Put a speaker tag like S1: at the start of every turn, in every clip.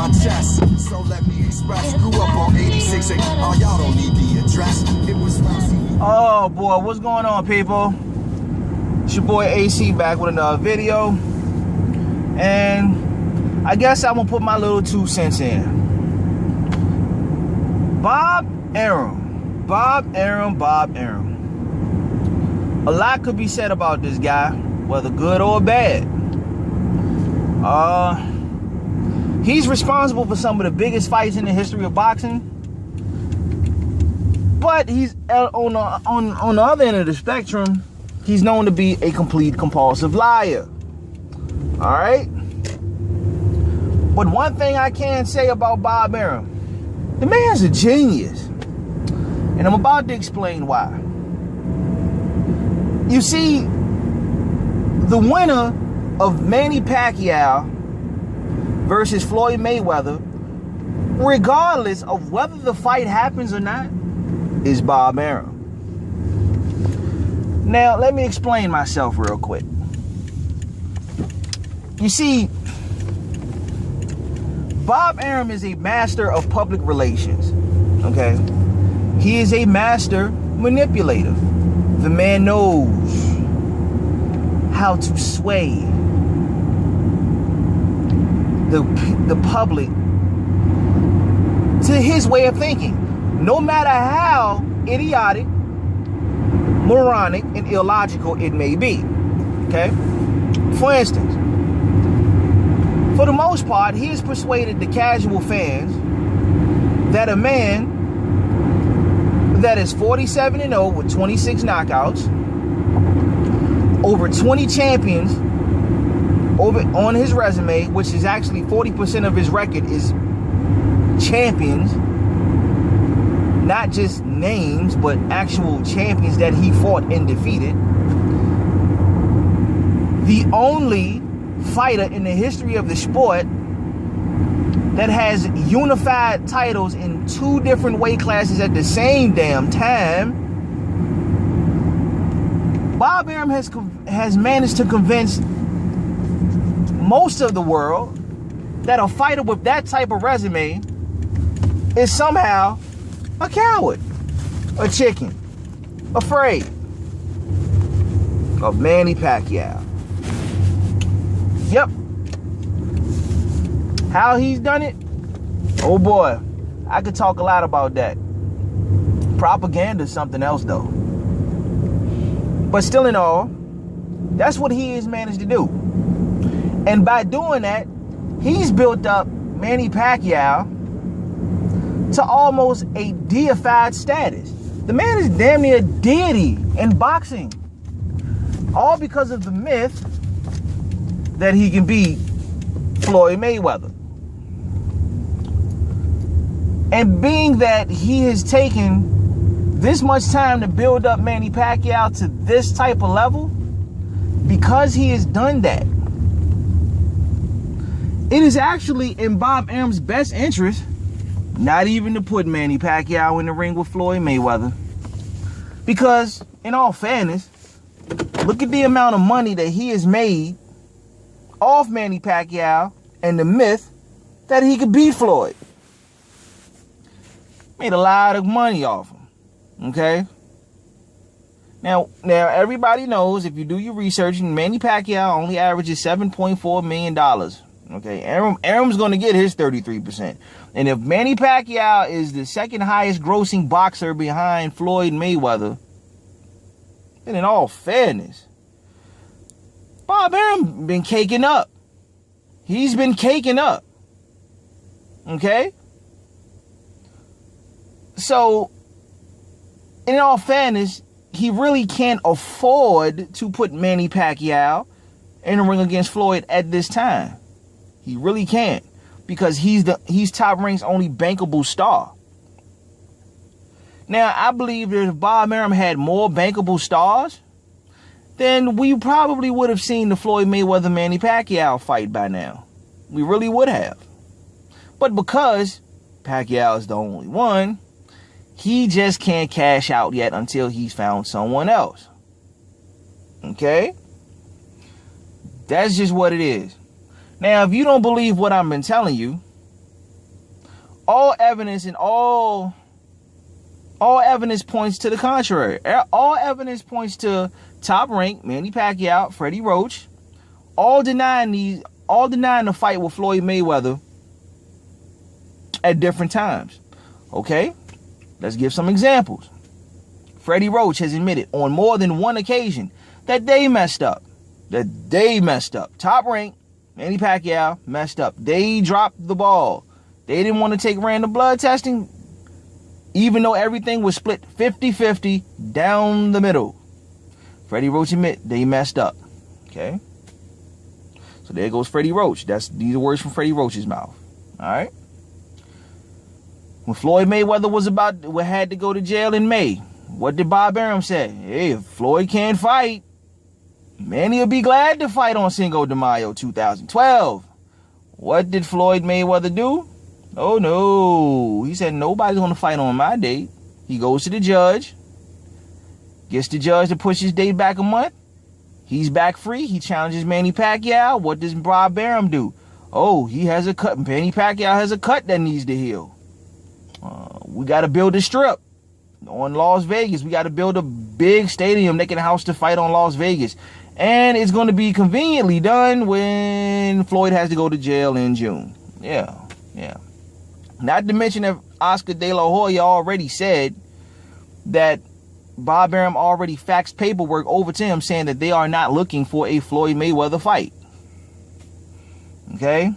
S1: my chest, so let me express. Grew up on 86, and oh, y'all don't need the address. It was Rousey.
S2: Oh boy, what's going on, people? It's your boy AC back with another video, and I guess I'm gonna put my little 2 cents in. Bob Arum. A lot could be said about this guy, whether good or bad. He's responsible for some of the biggest fights in the history of boxing, but he's on the other end of the spectrum. He's known to be a complete compulsive liar. All right. But one thing I can say about Bob Arum, the man's a genius, and I'm about to explain why. You see, the winner of Manny Paquiao versus Floyd Mayweather, regardless of whether the fight happens or not, is Bob Arum. Now, let me explain myself real quick. You see, Bob Arum is a master of public relations, okay? He is a master manipulator. The man knows how to sway the public to his way of thinking, no matter how idiotic, moronic, and illogical it may be, okay? For instance, for the most part, he has persuaded the casual fans that a man that is 47-0 with 26 knockouts, over 20 champions over on his resume, which is actually 40% of his record is champions, not just names, but actual champions that he fought and defeated. The only fighter in the history of the sport that has unified titles in 2 different weight classes at the same damn time. Bob Arum has managed to convince most of the world that a fighter with that type of resume is somehow a coward, a chicken, afraid of Manny Paquiao. Yep. How he's done it? Oh boy, I could talk a lot about that. Propaganda is something else though. But still in all, that's what he has managed to do. And by doing that, he's built up Manny Paquiao to almost a deified status. The man is damn near a deity in boxing. All because of the myth that he can beat Floyd Mayweather. And being that he has taken this much time to build up Manny Paquiao to this type of level, because he has done that, it is actually in Bob Arum's best interest not even to put Manny Paquiao in the ring with Floyd Mayweather. Because, in all fairness, look at the amount of money that he has made off Manny Paquiao and the myth that he could beat Floyd. Made a lot of money off him. Okay? Now everybody knows, if you do your research, Manny Pacquiao only averages $7.4 million. Okay, Arum's going to get his 33%. And if Manny Pacquiao is the second highest grossing boxer behind Floyd Mayweather, then in all fairness, Bob Arum been caking up. He's been caking up. Okay? So, in all fairness, he really can't afford to put Manny Pacquiao in the ring against Floyd at this time. He really can't, because he's Top Rank's only bankable star. Now, I believe that if Bob Arum had more bankable stars, then we probably would have seen the Floyd Mayweather-Manny Pacquiao fight by now. We really would have. But because Pacquiao is the only one, he just can't cash out yet until he's found someone else. Okay? That's just what it is. Now, if you don't believe what I've been telling you, all evidence and all evidence points to the contrary. All evidence points to Top Rank, Manny Pacquiao, Freddie Roach, all denying the fight with Floyd Mayweather at different times. Okay? Let's give some examples. Freddie Roach has admitted on more than one occasion that they messed up. Top Rank, Manny Pacquiao messed up. They dropped the ball. They didn't want to take random blood testing, even though everything was split 50-50 down the middle. Freddie Roach admit they messed up. Okay? So there goes Freddie Roach. These are words from Freddie Roach's mouth. All right? When Floyd Mayweather had to go to jail in May, what did Bob Arum say? Hey, if Floyd can't fight, Manny will be glad to fight on Cinco de Mayo 2012. What did Floyd Mayweather do? Oh no. He said nobody's going to fight on my date. He goes to the judge, gets the judge to push his date back a month. He's back free. He challenges Manny Pacquiao. What does Bob Arum do? Oh, he has a cut. Manny Pacquiao has a cut that needs to heal. We got to build a strip on Las Vegas. We got to build a big stadium that can house the fight on Las Vegas. And it's going to be conveniently done when Floyd has to go to jail in June. Yeah. Not to mention that Oscar De La Hoya already said that Bob Arum already faxed paperwork over to him saying that they are not looking for a Floyd Mayweather fight. Okay?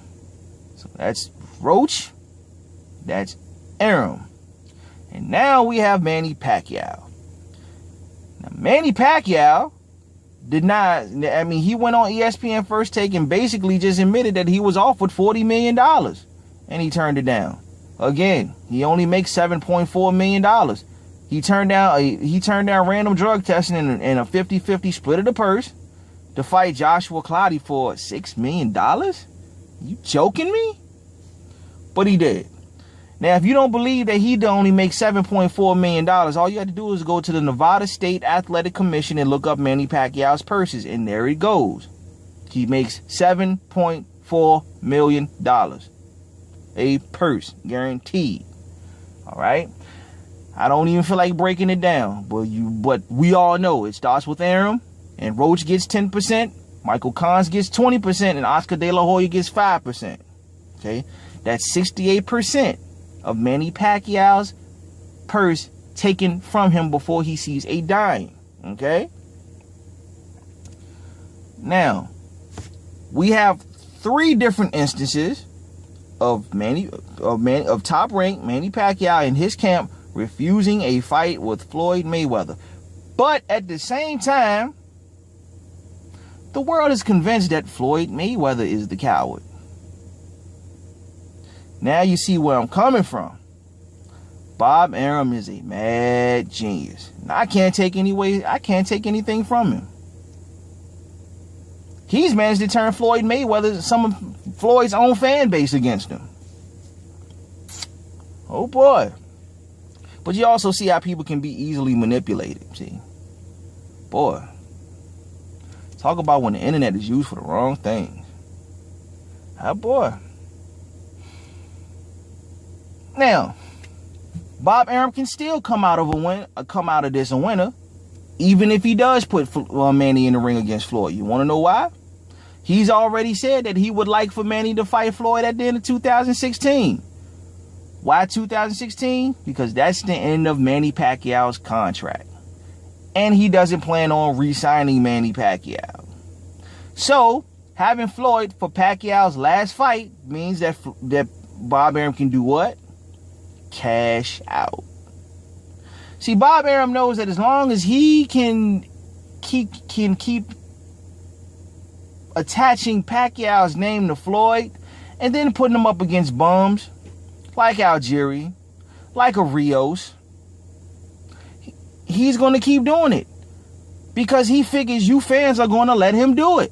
S2: So that's Roach. That's Arum. And now we have Manny Pacquiao. Now, Manny Pacquiao he went on ESPN First Take and basically just admitted that he was offered $40 million. And he turned it down. Again, he only makes $7.4 million. He turned down random drug testing and a 50-50 split of the purse to fight Joshua Clottey for $6 million? You joking me? But he did. Now, if you don't believe that he only makes $7.4 million, all you have to do is go to the Nevada State Athletic Commission and look up Manny Pacquiao's purses, and there it goes. He makes $7.4 million. A purse, guaranteed. All right? I don't even feel like breaking it down, but we all know it starts with Arum, and Roach gets 10%, Michael Kahns gets 20%, and Oscar De La Hoya gets 5%. Okay? That's 68% of Manny Pacquiao's purse taken from him before he sees a dime. Okay? Now, we have 3 different instances of Top Rank Manny Pacquiao in his camp refusing a fight with Floyd Mayweather. But at the same time, the world is convinced that Floyd Mayweather is the coward. Now you see where I'm coming from. Bob Arum is a mad genius. Now, I can't take anything from him. He's managed to turn Floyd Mayweather, some of Floyd's own fan base, against him. Oh boy. But you also see how people can be easily manipulated. See? Boy. Talk about when the internet is used for the wrong things. Oh boy. Now, Bob Arum can still come out of this a winner, even if he does put Manny in the ring against Floyd. You want to know why? He's already said that he would like for Manny to fight Floyd at the end of 2016. Why 2016? Because that's the end of Manny Pacquiao's contract. And he doesn't plan on re-signing Manny Pacquiao. So, having Floyd for Pacquiao's last fight means that Bob Arum can do what? Cash out. See, Bob Arum knows that as long as he can keep attaching Pacquiao's name to Floyd and then putting him up against bums like Algieri, like a Rios, he's going to keep doing it because he figures you fans are going to let him do it.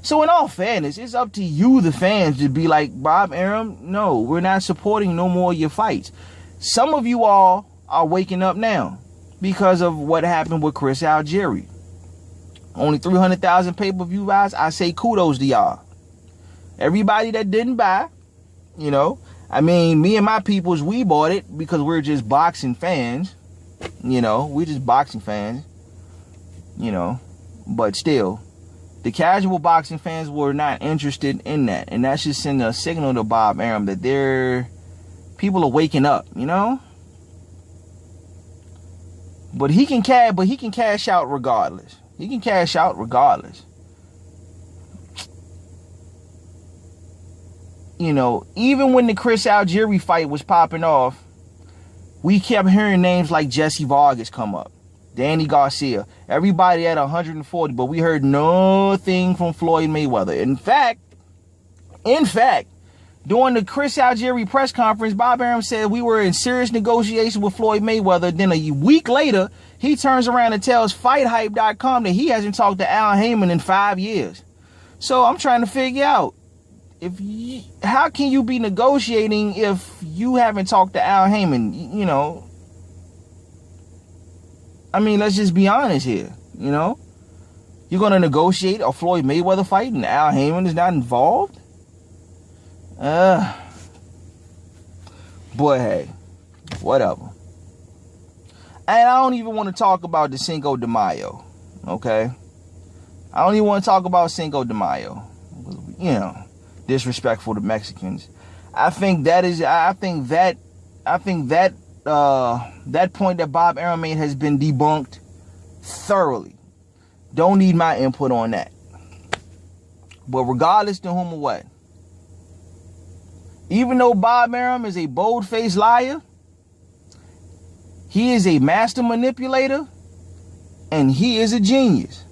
S2: So in all fairness, it's up to you, the fans, to be like, Bob Arum, no, we're not supporting no more of your fights. Some of you all are waking up now because of what happened with Chris Algieri. Only 300,000 pay-per-view buys. I say kudos to y'all. Everybody that didn't buy, I mean, me and my peoples, we bought it because we're just boxing fans. You know, we're just boxing fans. You know, but still, the casual boxing fans were not interested in that. And that should send a signal to Bob Arum that people are waking up, you know? But he can cash out regardless. He can cash out regardless. You know, even when the Chris Algieri fight was popping off, we kept hearing names like Jesse Vargas come up, Danny Garcia, everybody at 140, but we heard nothing from Floyd Mayweather. In fact, during the Chris Algieri press conference, Bob Arum said we were in serious negotiations with Floyd Mayweather. Then a week later, he turns around and tells FightHype.com that he hasn't talked to Al Heyman in 5 years. So I'm trying to figure out, how can you be negotiating if you haven't talked to Al Heyman? You know, I mean, let's just be honest here. You know, you're going to negotiate a Floyd Mayweather fight and Al Heyman is not involved? Boy, hey, whatever. And I don't even want to talk about the Cinco de Mayo, okay? I don't even want to talk about Cinco de Mayo. You know, disrespectful to Mexicans. I think that point that Bob Arum made has been debunked thoroughly. Don't need my input on that. But regardless to whom or what, even though Bob Arum is a bold-faced liar, he is a master manipulator, and he is a genius.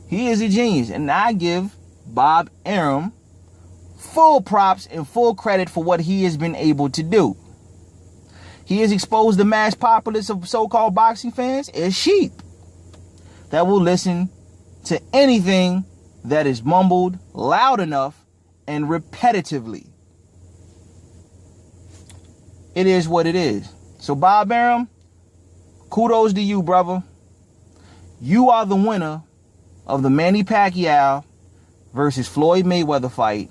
S2: He is a genius, and I give Bob Arum full props and full credit for what he has been able to do. He has exposed the mass populace of so-called boxing fans as sheep that will listen to anything that is mumbled loud enough and repetitively. It is what it is. So Bob Arum, kudos to you, brother. You are the winner of the Manny Paquiao versus Floyd Mayweather fight,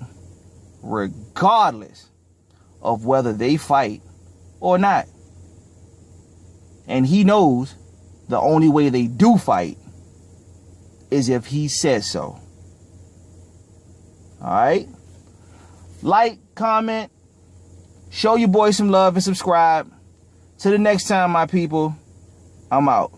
S2: regardless of whether they fight or not. And he knows the only way they do fight is if he says so. Alright? Like, comment, show your boy some love, and subscribe. Till the next time, my people, I'm out.